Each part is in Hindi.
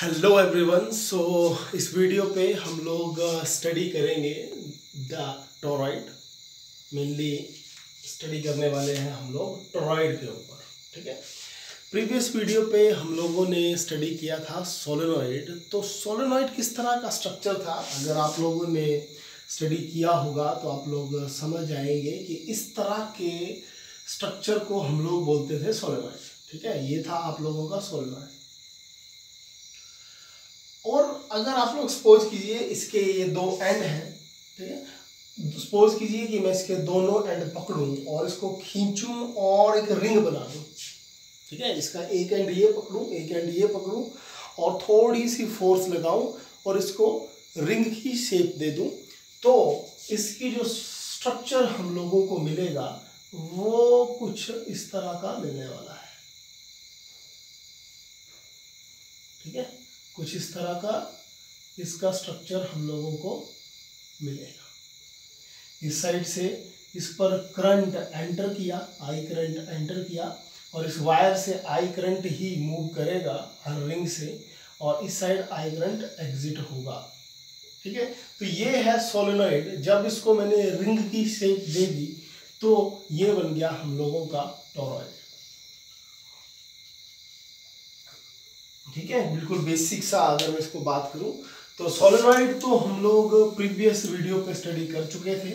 Hello everyone. इस वीडियो पे हम लोग स्टडी करेंगे द टोरॉइड। मेनली स्टडी करने वाले हैं हम लोग टोरॉइड के ऊपर। ठीक है, प्रीवियस वीडियो पे हम लोगों ने स्टडी किया था सोलेनॉइड। तो सोलेनॉइड किस तरह का स्ट्रक्चर था, अगर आप लोगों ने स्टडी किया होगा तो आप लोग समझ जाएंगे कि इस तरह के स्ट्रक्चर को हम लोग बोलते थे सोलेनॉइड। ठीक है, ये था आप लोगों का सोलेनॉइड। और अगर आप लोग सपोज कीजिए इसके ये दो एंड हैं, ठीक है, सपोज कीजिए कि मैं इसके दोनों एंड पकड़ूं और इसको खींचूं और एक रिंग बना दूं। ठीक है, इसका एक एंड ये पकड़ूं, एक एंड ये पकड़ूं और थोड़ी सी फोर्स लगाऊं और इसको रिंग की शेप दे दूं, तो इसकी जो स्ट्रक्चर हम लोगों को मिलेगा वो कुछ इस तरह का मिलने वाला है। ठीक है, कुछ इस तरह का इसका स्ट्रक्चर हम लोगों को मिलेगा। इस साइड से इस पर करंट एंटर किया, आई करंट एंटर किया और इस वायर से आई करंट ही मूव करेगा हर रिंग से, और इस साइड आई करंट एग्जिट होगा। ठीक है, तो ये है सोलेनॉइड। जब इसको मैंने रिंग की शेप दे दी तो ये बन गया हम लोगों का टोरॉइड। ठीक है, बिल्कुल बेसिक सा अगर मैं इसको बात करूं तो सोलेनॉइड तो हम लोग प्रीवियस वीडियो पे स्टडी कर चुके थे,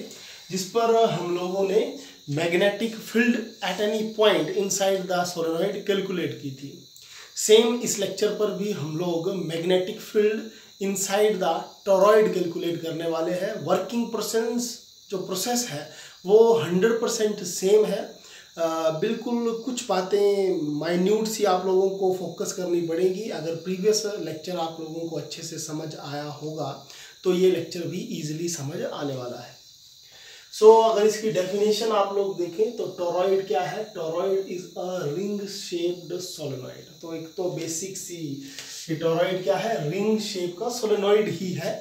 जिस पर हम लोगों ने magnetic field at any point inside the solenoid calculate की थी। सेम इस लेक्चर पर भी हम लोग magnetic field inside the toroid calculate करने वाले हैं। वर्किंग प्रोसेस है वो 100% सेम है। बिल्कुल कुछ बातें माइन्यूट सी आप लोगों को फोकस करनी पड़ेगी। अगर प्रीवियस लेक्चर आप लोगों को अच्छे से समझ आया होगा तो ये लेक्चर भी इजीली समझ आने वाला है। अगर इसकी डेफिनेशन आप लोग देखें तो टोरॉइड क्या है? Toroid is a ring shaped solenoid. तो एक तो बेसिक सी टोरॉइड क्या है? रिंग शेप का सोलेनॉइड ही है,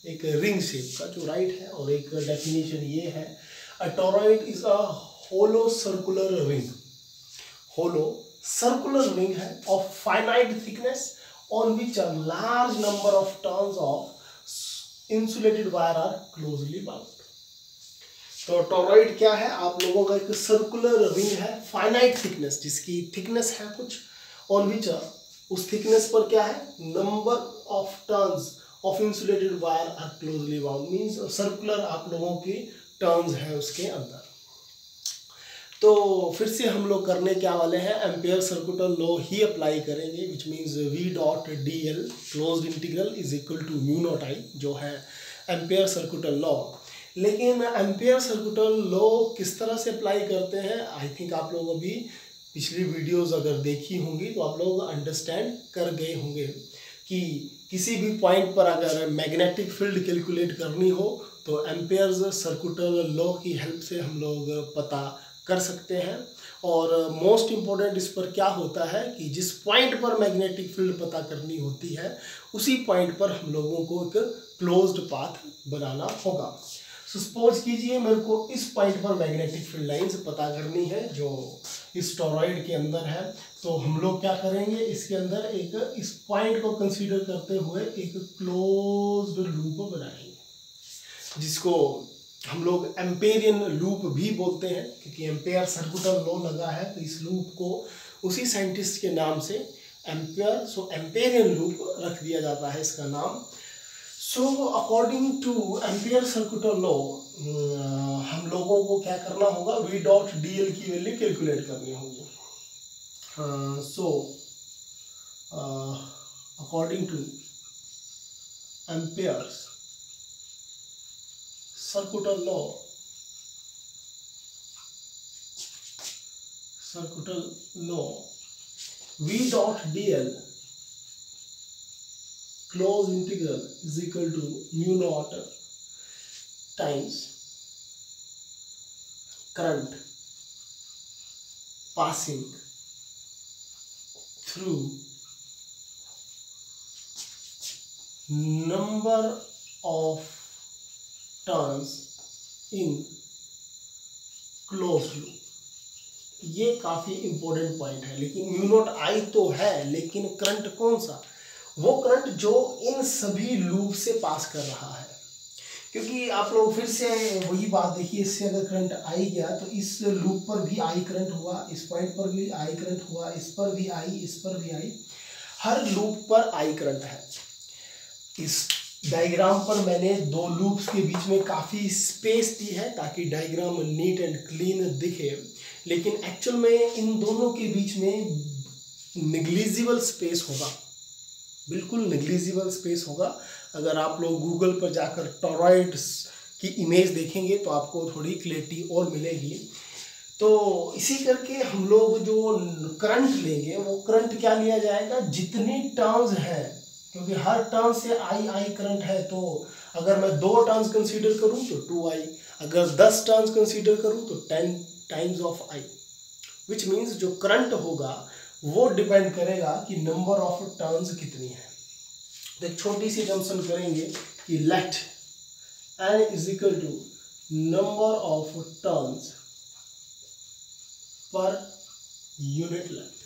एक रिंग शेप का जो राइट है। और एक डेफिनेशन ये है, a toroid is a hollow circular ring. Hollow circular ring है of finite thickness on which a large number of turns of insulated wire are closely bound. तो टोरॉइड क्या है? आप लोगों का एक सर्कुलर रिंग है, फाइनाइट थिकनेस, जिसकी थिकनेस है कुछ, ऑन विच उस थिकनेस पर क्या है? Number of turns of insulated wire are closely bound. Means circular आप लोगों की टर्न्स है उसके अंदर। तो फिर से हम लोग करने क्या वाले हैं? एम्पेयर सर्कुलर लॉ ही अप्लाई करेंगे, which means V dot D L close integral is equal to mu naught I, जो है एम्पेयर सर्कुलर लॉ। लेकिन एम्पेयर सर्कुलर लॉ किस तरह से अप्लाई करते हैं, आई थिंक आप लोग अभी पिछली वीडियोस अगर देखी होंगी तो आप लोग अंडरस्टैंड कर गए होंगे कि किसी भी पॉइंट पर अगर मैग्नेटिक फील्ड कैलकुलेट करनी हो तो एम्पेयर सर्कुलर लॉ की हेल्प से हम लोग पता कर सकते हैं। और मोस्ट इम्पोर्टेंट इस पर क्या होता है कि जिस पॉइंट पर मैग्नेटिक फील्ड पता करनी होती है उसी पॉइंट पर हम लोगों को एक क्लोज्ड पाथ बनाना होगा। सपोज कीजिए मेरे को इस पॉइंट पर मैग्नेटिक फील्ड लाइंस पता करनी है जो इस टोरॉइड के अंदर है। तो हम लोग क्या करेंगे, इसके अंदर एक इस पॉइंट को कंसीडर करते हुए एक क्लोज्ड लूप बनाएंगे, जिसको हम लोग एम्पेरियन लूप भी बोलते हैं, क्योंकि एम्पेयर सर्कुलर लॉ लगा है तो इस लूप को उसी साइंटिस्ट के नाम से एम्पेरियन लूप रख दिया जाता है इसका नाम। According to ampere circular law हम लोगों को क्या करना होगा? वी डॉट डी एल की वैल्यू कैलकुलेट करनी होगी। According to ampere circular law v dot dl close integral is equal to mu naught times current passing through number of turns in close loop. ये काफी इंपॉर्टेंट पॉइंट है। लेकिन म्यू नॉट आई तो है, लेकिन करंट कौन सा? वो करंट जो इन सभी लूप से पास कर रहा है। क्योंकि आप लोग फिर से वही बात देखिए, इससे अगर करंट आई गया तो इस लूप पर भी आई करंट हुआ, इस पॉइंट पर भी आई करंट हुआ, इस पर भी आई, इस पर भी आई, हर लूप पर आई करंट है। इस डायग्राम पर मैंने दो लूप्स के बीच में काफ़ी स्पेस दी है ताकि डायग्राम नीट एंड क्लीन दिखे, लेकिन एक्चुअल में इन दोनों के बीच में नेग्लिजिबल स्पेस होगा, बिल्कुल नेग्लिजिबल स्पेस होगा। अगर आप लोग गूगल पर जाकर टॉरॉइड्स की इमेज देखेंगे तो आपको थोड़ी क्लैरिटी और मिलेगी। तो इसी करके हम लोग जो करंट लेंगे वो करंट क्या लिया जाएगा, जितनी टर्न्स है, क्योंकि हर टर्न से आई करंट है। तो अगर मैं 2 टर्न्स कंसीडर करूं तो 2i, अगर 10 टर्न्स कंसीडर करूं तो 10 times of i, which means जो करंट होगा वो डिपेंड करेगा कि नंबर ऑफ टर्न्स कितनी है। तो एक छोटी सी जंक्शन करेंगे कि let n is equal to number of turns per unit length,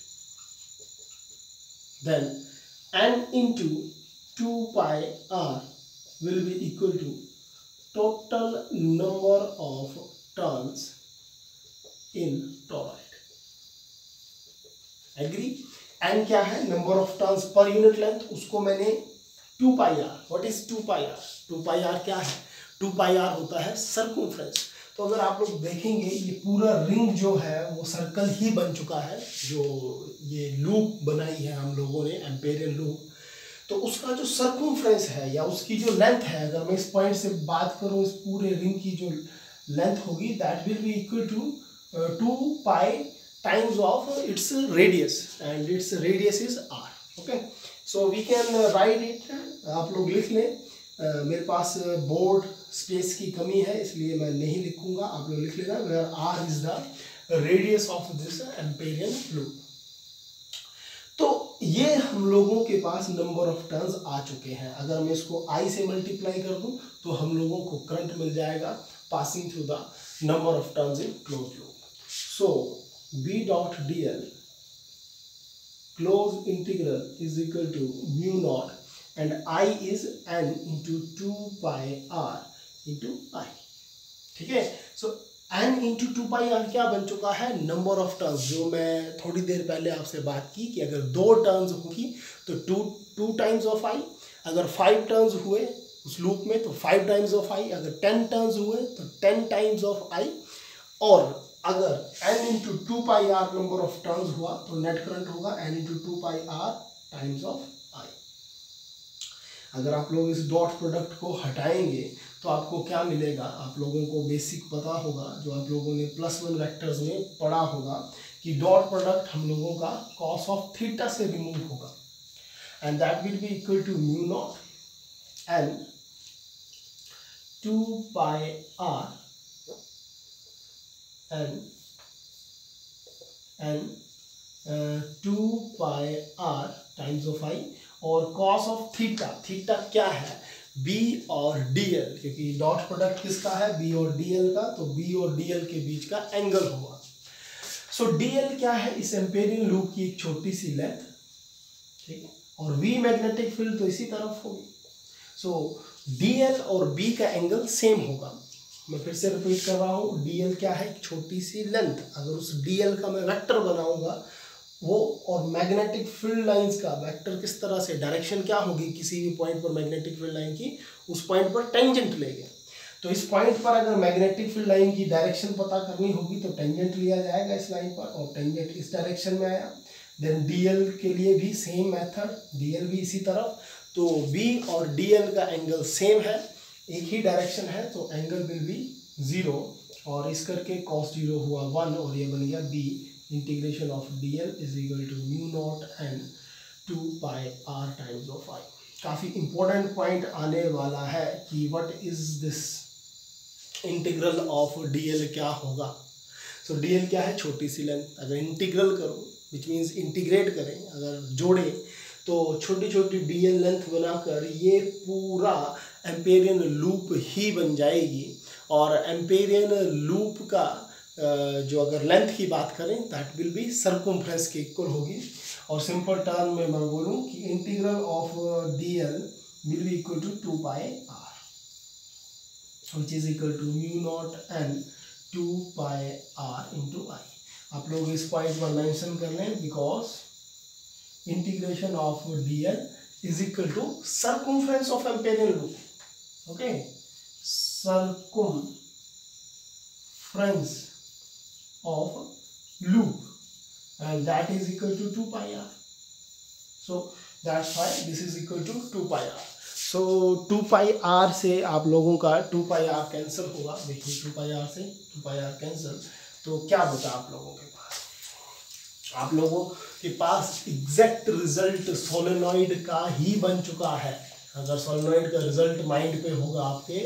then n into 2 pi r will be equal to total number of turns in toroid. Agree? n क्या है, number of turns per unit length, उसको मैंने 2 pi r, what is 2 pi r? 2 pi r क्या है, 2 pi r होता है सर्कमफ्रेंस। तो अगर आप लोग देखेंगे ये पूरा रिंग जो है वो सर्कल ही बन चुका है, जो ये लूप बनाई है हम लोगों ने एम्पेरियन लूप, तो उसका जो सर्कमफ्रेंस है या उसकी जो लेंथ है, अगर मैं इस पॉइंट से बात करूं, इस पूरे रिंग की जो लेंथ होगी that will be equal to 2 pi times of its radius, and its radius is r। Okay, so we can write it, आप लोग लिख लें। मेरे पास बोर्ड स्पेस की कमी है इसलिए मैं नहीं लिखूंगा, आप लोग लिख लेना, where r is the radius of this Amperian loop. तो ये हम लोगों के पास नंबर ऑफ टर्न्स आ चुके हैं। अगर मैं इसको i से मल्टीप्लाई कर दूं तो हम लोगों को करंट मिल जाएगा passing through the number of turns in close loop. So b dot dl close integral is equal to mu naught and i is n into 2 pi r into i। ठीक है, so n into 2 pi r क्या बन चुका है, नंबर ऑफ टर्न्स, जो मैं थोड़ी देर पहले आपसे बात की कि अगर 2 टर्न्स होगी तो 2 टाइम्स ऑफ i, अगर 5 टर्न्स हुए उस लूप में तो 5 टाइम्स ऑफ i, अगर 10 टर्न्स हुए तो 10 टाइम्स ऑफ i, और अगर n into 2 pi r number of turns हुआ तो नेट करंट होगा n into 2 pi r times of i। अगर आप लोग इस डॉट प्रोडक्ट को हटाएंगे तो आपको क्या मिलेगा, आप लोगों को बेसिक पता होगा, जो आप लोगों ने +1 वेक्टर्स में पढ़ा होगा कि डॉट प्रोडक्ट हम लोगों का कॉस ऑफ थीटा से रिमूव होगा, and that will be equal to mu naught n 2 pi r and 2 pi r times of i, और कॉस ऑफ थीटा, थीटा क्या है, b और dl, क्योंकि डॉट प्रोडक्ट किसका है, b और dl का, तो b और dl के बीच का एंगल होगा। सो dl क्या है, इस एम्पेरियन लूप की एक छोटी सी लेंथ, ठीक है, और v मैग्नेटिक फील्ड तो इसी तरफ होगी। सो dl और b का एंगल सेम होगा। मैं फिर से रिपीट कर रहा हूँ, dl क्या है, एक छोटी सी लेंथ, अगर उस dl का मैं वेक्टर बनाऊंगा वो, और मैग्नेटिक फील्ड लाइंस का वेक्टर किस तरह से, डायरेक्शन क्या होगी, किसी भी पॉइंट पर मैग्नेटिक फील्ड लाइन की उस पॉइंट पर टेंजेंट लेंगे। तो इस पॉइंट पर अगर मैग्नेटिक फील्ड लाइन की डायरेक्शन पता करनी होगी तो टेंजेंट लिया जाएगा इस लाइन पर, और टेंजेंट इस डायरेक्शन में आया। देन dl के लिए भी सेम मेथड, dl भी इसी तरफ, तो b और dl का एंगल सेम है, एक ही डायरेक्शन है, तो एंगल विल बी 0, और इस करके cos 0 हुआ 1 और ये बन गया b integration of dl is equal to mu naught n 2 pi r times of i। काफ़ी इंपॉर्टेंट पॉइंट आने वाला है कि what is this integral of dl क्या होगा। सो dl क्या है, छोटी सी लेंथ, अगर इंटीग्रल करो विच मीन्स इंटीग्रेट करें, अगर जोड़े तो छोटी छोटी dl लेंथ बनाकर ये पूरा एम्पेरियन लूप ही बन जाएगी, और एम्पेरियन लूप का जो अगर लेंथ की बात करें दैट विल बी सर्कमफ्रेंस के इक्वल होगी। और सिंपल टर्म में मैं बोलूँ कि integral of dl will be equal to 2 pi r which is equal to mu naught n 2 pi r into I. आप लोग इस पॉइंट पर मेंशन कर लें because integration of dl is equal to circumference of Ampérian loop. Okay, circumference of loop, and that is equal to 2 pi r. So that's why this is equal to 2 pi r. So 2 pi r से आप लोगों का 2 pi r कैंसिल होगा। देखिए 2 pi r से 2 pi r कैंसिल, तो क्या बचा आप लोगों के पास? आप लोगों के पास एग्जैक्ट रिजल्ट सोलेनॉइड का ही बन चुका है। अगर सोलेनॉइड का रिजल्ट माइंड पे होगा आपके,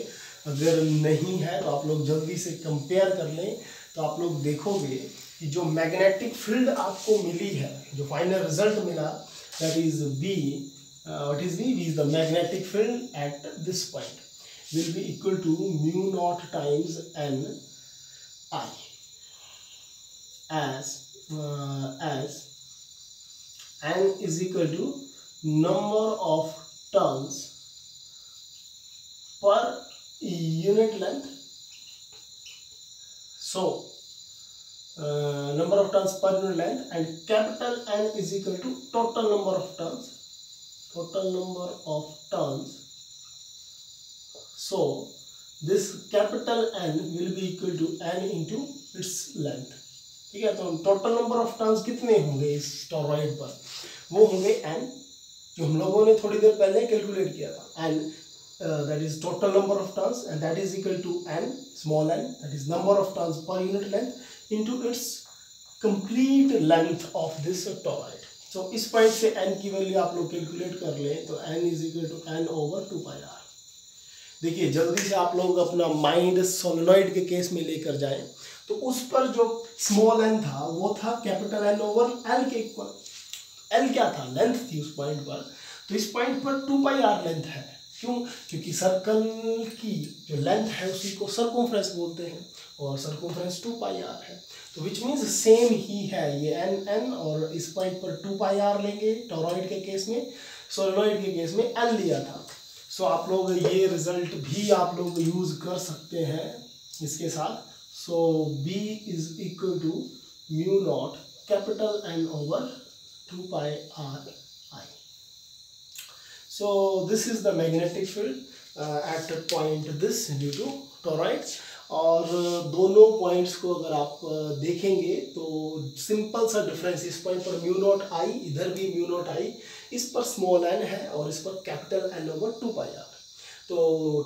अगर नहीं है तो आप लोग जल्दी से कंपेयर कर लें, तो आप लोग देखोगे कि जो मैग्नेटिक फील्ड आपको मिली है, जो फाइनल रिजल्ट मिला, that is B, what is B? B is the magnetic field at this point will be equal to mu naught times N I as n is equal to number of turns per unit length. So number of turns per unit length, and capital N is equal to total number of turns. Total number of turns. So this capital N will be equal to n into its length. ठीक है, तो टोटल नंबर ऑफ टर्न्स कितने होंगे इस टॉरॉइड पर? वो होंगे n, जो हम लोगों ने थोड़ी देर पहले कैलकुलेट किया था, n that is total number of turns, and that is equal to n small n, that is number of turns per unit length into its complete length of this toroid. तो इस पॉइंट से n की वैल्यू आप लोग कैलकुलेट कर लें, तो n is equal to n over 2 pi r। देखिए जल्दी से आप लोग अपना माइंड सोलेनॉइड के केस में लेकर जाएं, तो उस पर जो स्मॉल n था वो था कैपिटल N ओवर L के इक्वल। L क्या था? लेंथ थी उस पॉइंट पर। तो इस पॉइंट पर 2 पाई r लेंथ है। क्यों? क्योंकि सर्कल की जो लेंथ है उसी को सर्कमफ्रेंस बोलते हैं, और सर्कमफ्रेंस 2 पाई r है। तो विच मीन्स सेम ही है ये n, और इस पॉइंट पर 2 पाई r लेंगे टॉरॉइड के केस में, सोलेनॉइड के केस में L लिया था। सो आप लोग ये रिजल्ट भी आप लोग यूज कर सकते हैं इसके साथ। So B is equal to mu naught capital N over 2 pi r I. So this is the magnetic field at point this due to toroids. और दोनों पॉइंट्स को अगर आप देखेंगे तो सिंपल सा डिफरेंस, इस पॉइंट पर म्यू नॉट आई, इधर भी म्यू नॉट आई, इस पर स्मॉल n है और इस पर capital N over 2 pi r। तो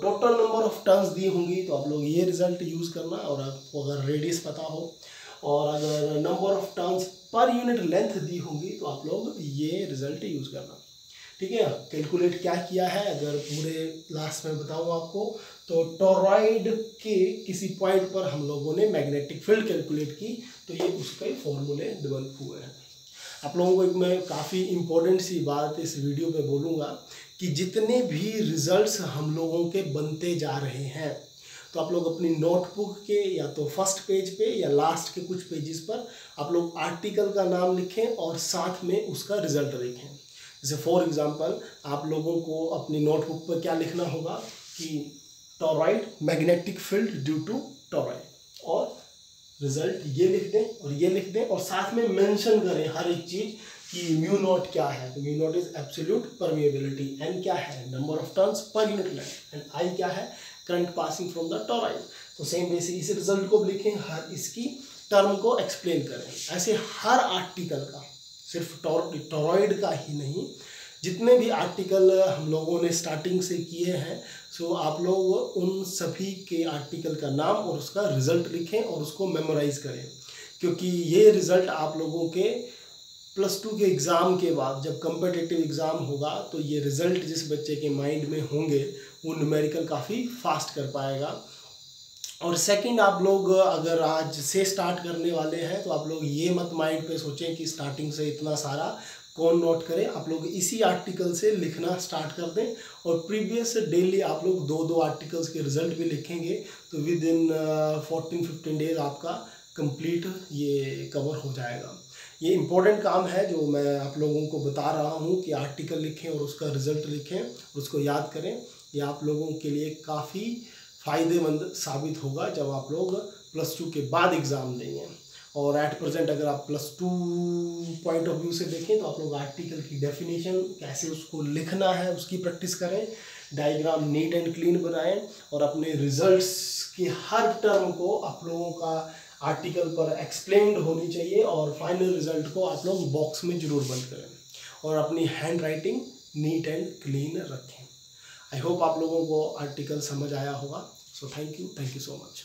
टोटल नंबर ऑफ टर्न्स दी होंगी तो आप लोग ये रिजल्ट यूज़ करना, और आपको अगर रेडियस पता हो, और अगर number of turns per unit length दी होंगी तो आप लोग ये रिजल्ट यूज़ करना। ठीक है, कैलकुलेट क्या किया है अगर पूरे लास्ट में बताऊँ आपको, तो टॉरॉइड के किसी पॉइंट पर हम लोगों ने मैग्नेटिक फील्ड कैलकुलेट की, तो ये उसके फॉर्मूले डेवलप हुए हैं। आप लोगों को एक मैं काफ़ी इम्पोर्टेंट सी बात इस वीडियो पे बोलूँगा कि जितने भी रिजल्ट्स हम लोगों के बनते जा रहे हैं, तो आप लोग अपनी नोटबुक के या तो फर्स्ट पेज पे या लास्ट के कुछ पेजेस पर आप लोग आर्टिकल का नाम लिखें और साथ में उसका रिजल्ट लिखें। जैसे फॉर एग्जांपल आप लोगों को अपनी नोटबुक पर क्या लिखना होगा कि toroid magnetic field due to toroid, और रिजल्ट ये लिख दें और ये लिख दें, और साथ में मेंशन करें हर एक चीज़ कि म्यू नॉट क्या है। तो mu nought is absolute permeability, n क्या है number of turns per unit length, and I क्या है current passing from the toroid. तो सेम वैसे इस रिजल्ट को लिखें, हर इसकी टर्म को एक्सप्लेन करें। ऐसे हर आर्टिकल का, सिर्फ टॉरॉइड का ही नहीं, जितने भी आर्टिकल हम लोगों ने स्टार्टिंग से किए हैं, सो आप लोग उन सभी के आर्टिकल का नाम और उसका रिजल्ट लिखें और उसको मेमोराइज करें, क्योंकि ये रिजल्ट आप लोगों के +2 के एग्ज़ाम के बाद जब कम्पिटिटिव एग्ज़ाम होगा, तो ये रिज़ल्ट जिस बच्चे के माइंड में होंगे वो न्यूमेरिकल काफ़ी फास्ट कर पाएगा। और सेकंड, आप लोग अगर आज से स्टार्ट करने वाले हैं तो आप लोग ये मत माइंड पे सोचें कि स्टार्टिंग से इतना सारा कौन नोट करे। आप लोग इसी आर्टिकल से लिखना स्टार्ट कर दें, और प्रीवियस डेली आप लोग 2-2 आर्टिकल्स के रिजल्ट भी लिखेंगे, तो विद इन 14-15 डेज आपका कंप्लीट ये कवर हो जाएगा। ये इम्पोर्टेंट काम है जो मैं आप लोगों को बता रहा हूँ कि आर्टिकल लिखें और उसका रिज़ल्ट लिखें और उसको याद करें। ये आप लोगों के लिए काफ़ी फ़ायदेमंद साबित होगा जब आप लोग +2 के बाद एग्ज़ाम देंगे। और एट प्रेजेंट अगर आप +2 पॉइंट ऑफ व्यू से देखें तो आप लोग आर्टिकल की डेफिनेशन कैसे उसको लिखना है उसकी प्रैक्टिस करें, डायग्राम नीट एंड क्लीन बनाएं और अपने रिजल्ट्स की हर टर्म को आप लोगों का आर्टिकल पर एक्सप्लेन्ड होनी चाहिए और फाइनल रिजल्ट को आप लोग बॉक्स में ज़रूर बंद करें और अपनी handwriting neat and clean रखें। आई होप आप लोगों को आर्टिकल समझ आया होगा। So thank you so much.